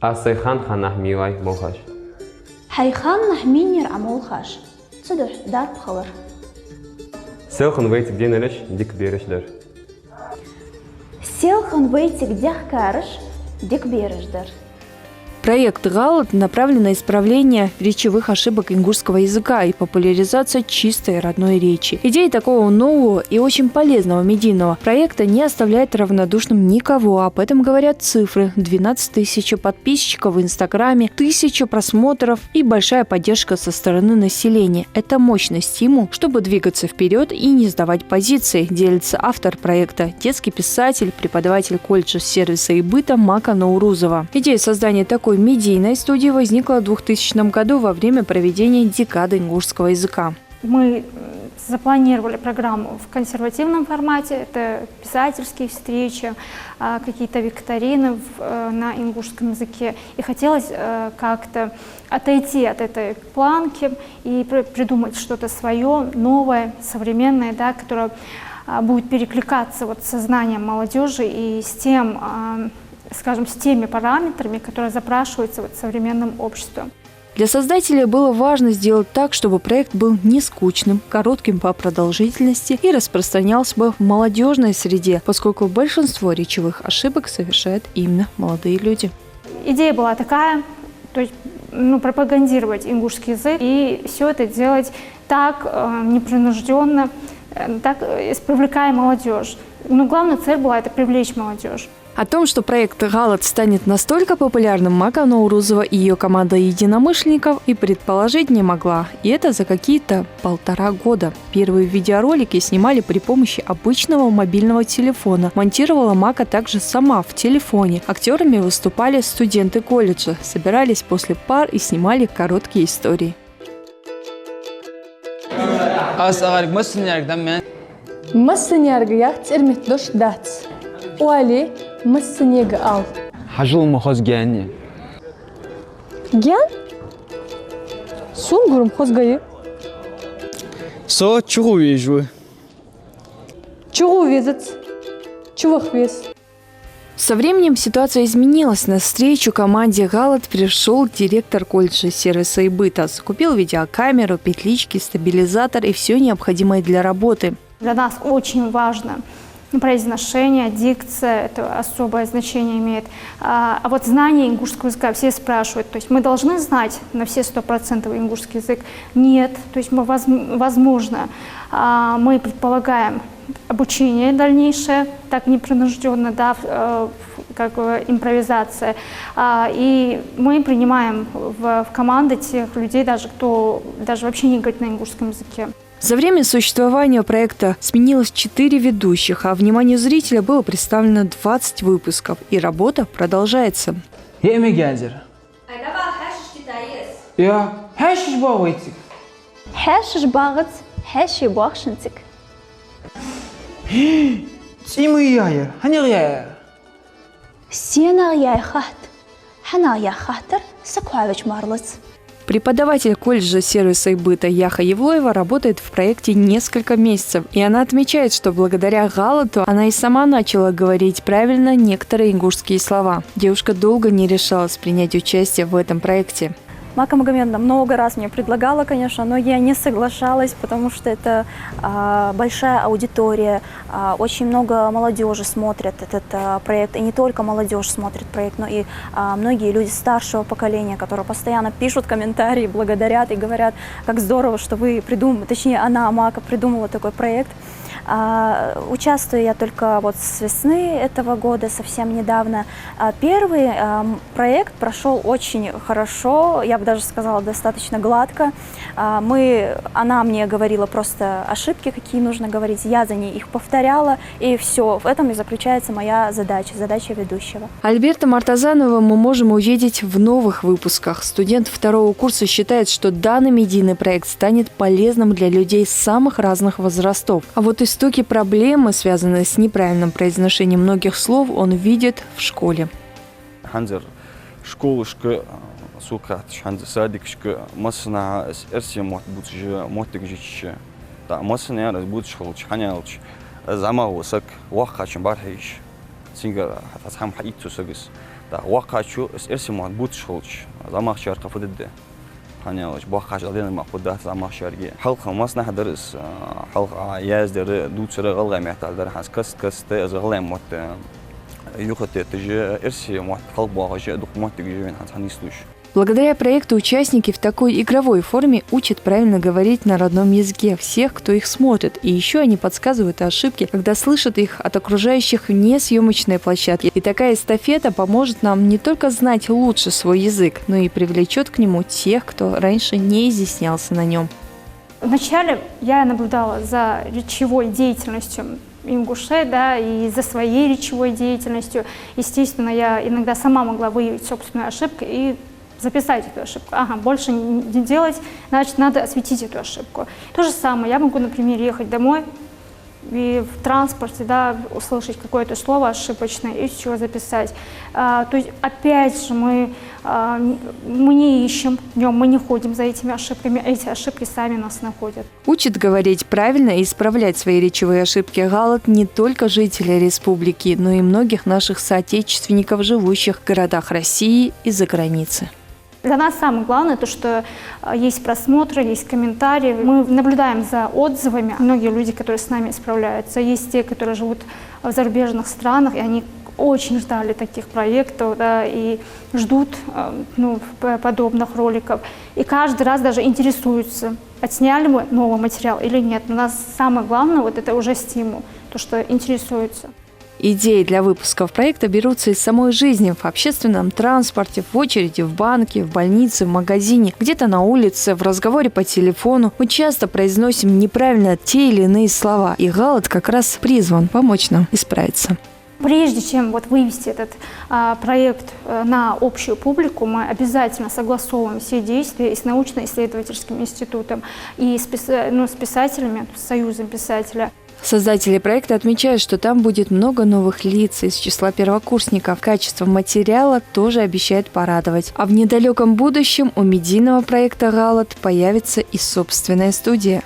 Асайхан ханах милай болхаш. Хайхан нахминер амолхаш. Цудур дар пхалар. Селхан вейтик денелеш дик берешлер. Селхан вейтик дяхкарыш дик береждар. Проект «Галат» направлен на исправление речевых ошибок ингушского языка и популяризацию чистой родной речи. Идея такого нового и очень полезного медийного проекта не оставляет равнодушным никого. Об этом говорят цифры. 12 тысяч подписчиков в Инстаграме, 1000 просмотров и большая поддержка со стороны населения. Это мощный стимул, чтобы двигаться вперед и не сдавать позиции, делится автор проекта, детский писатель, преподаватель колледжа сервиса и быта Мака Наурузова. Идея создания такой медийной студии возникла в 2000 году во время проведения декады ингушского языка. Мы запланировали программу в консервативном формате, это писательские встречи, какие-то викторины на ингушском языке. И хотелось как-то отойти от этой планки и придумать что-то свое, новое, современное, да, которое будет перекликаться вот с сознанием молодежи и с тем, скажем, с теми параметрами, которые запрашиваются вот современным обществом. Для создателей было важно сделать так, чтобы проект был не скучным, коротким по продолжительности и распространялся бы в молодежной среде, поскольку большинство речевых ошибок совершают именно молодые люди. Идея была такая, то есть, пропагандировать ингушский язык и все это делать так непринужденно, так привлекая молодежь. Но главная цель была это привлечь молодежь. О том, что проект «Галат» станет настолько популярным, Мака Наурузова и ее команда единомышленников и предположить не могла. И это за какие-то 1,5 года. Первые видеоролики снимали при помощи обычного мобильного телефона. Монтировала Мака также сама в телефоне. Актерами выступали студенты колледжа, собирались после пар и снимали короткие истории. Уали массанега ал. Хажул мохоз гяни. Гян? Сунгурум хозгае. Со чугу вижу. Чугу везец. Чувах вез. Со временем ситуация изменилась. На встречу команде «Галат» пришел директор колледжа сервиса и быта. Закупил видеокамеру, петлички, стабилизатор и все необходимое для работы. Для нас очень важно произношение, дикция, это особое значение имеет. А вот знание ингушского языка, все спрашивают, то есть мы должны знать на все 100% ингушский язык? Нет, то есть мы, возможно, мы предполагаем обучение дальнейшее, так непринужденно, да, как импровизация. И мы принимаем в команды тех людей, даже кто даже вообще не говорит на ингушском языке. За время существования проекта сменилось 4 ведущих, а вниманию зрителя было представлено 20 выпусков. И работа продолжается. Я хэшиш бавайтик. Хэшиш багац, хэши бахшинцик. Тиму яер, ханер яер. Сенар яйхат, ханар яйхатар, сакуавич марлац. Преподаватель колледжа сервиса и быта Яха Евлоева работает в проекте несколько месяцев. И она отмечает, что благодаря «Галату» она и сама начала говорить правильно некоторые ингушские слова. Девушка долго не решалась принять участие в этом проекте. Мака Магомедовна много раз мне предлагала, конечно, но я не соглашалась, потому что это большая аудитория, очень много молодежи смотрят этот проект, и не только молодежь смотрит проект, но и многие люди старшего поколения, которые постоянно пишут комментарии, благодарят и говорят, как здорово, что вы придумали, точнее, она, Мака, придумала такой проект. Участвую я только вот с весны этого года, совсем недавно. Первый проект прошел очень хорошо, я бы даже сказала, достаточно гладко. Она мне говорила просто ошибки, какие нужно говорить, я за ней их повторяла, и все. В этом и заключается моя задача ведущего. Альберта Мартазанова мы можем увидеть в новых выпусках. Студент 2-го курса считает, что данный медийный проект станет полезным для людей самых разных возрастов. А вот истоки проблемы, связанные с неправильным произношением многих слов, он видит в школе. سوكات شحال صادق شك مصنع ارسي موتك جيش تا مصنع راس بوتش خلش حنيالش زعما وسك واخا شمبارحيش سينجر حتصحم حقيقته سجس Да, вакачу эрсимат бутшулч. Замах шарка фудде. Ханяш бахаш алена махуда замах шарги. Халха масна хадарс халха яздер дуцра галга мехталдар хас каст азгалам мот юхате тже эрсимат халк багаж документ тгежен ханислуш. Благодаря проекту участники в такой игровой форме учат правильно говорить на родном языке всех, кто их смотрит. И еще они подсказывают ошибки, когда слышат их от окружающих вне съемочной площадки. И такая эстафета поможет нам не только знать лучше свой язык, но и привлечет к нему тех, кто раньше не изъяснялся на нем. Вначале я наблюдала за речевой деятельностью ингушей, да, и за своей речевой деятельностью. Естественно, я иногда сама могла выявить собственную ошибку и записать эту ошибку. Ага, больше не делать, значит, надо осветить эту ошибку. То же самое, я могу, например, ехать домой и в транспорте, да, услышать какое-то слово ошибочное и все записать. То есть, опять же, мы не ищем днем, мы не ходим за этими ошибками, эти ошибки сами нас находят. Учит говорить правильно и исправлять свои речевые ошибки Галат не только жителей республики, но и многих наших соотечественников, живущих в городах России и за границей. Для нас самое главное то, что есть просмотры, есть комментарии. Мы наблюдаем за отзывами. Многие люди, которые с нами справляются, есть те, которые живут в зарубежных странах, и они очень ждали таких проектов, да, и ждут подобных роликов. И каждый раз даже интересуются, отсняли мы новый материал или нет. У нас самое главное, вот это уже стимул, то, что интересуются. Идеи для выпусков проекта берутся из самой жизни в общественном транспорте, в очереди в банке, в больнице, в магазине, где-то на улице, в разговоре по телефону. Мы часто произносим неправильно те или иные слова, и Галат как раз призван помочь нам исправиться. Прежде чем вывести этот проект на общую публику, мы обязательно согласовываем все действия и с научно-исследовательским институтом, и с писателями, с Союзом писателя. Создатели проекта отмечают, что там будет много новых лиц из числа первокурсников. Качество материала тоже обещает порадовать. А в недалеком будущем у медийного проекта «Галат» появится и собственная студия.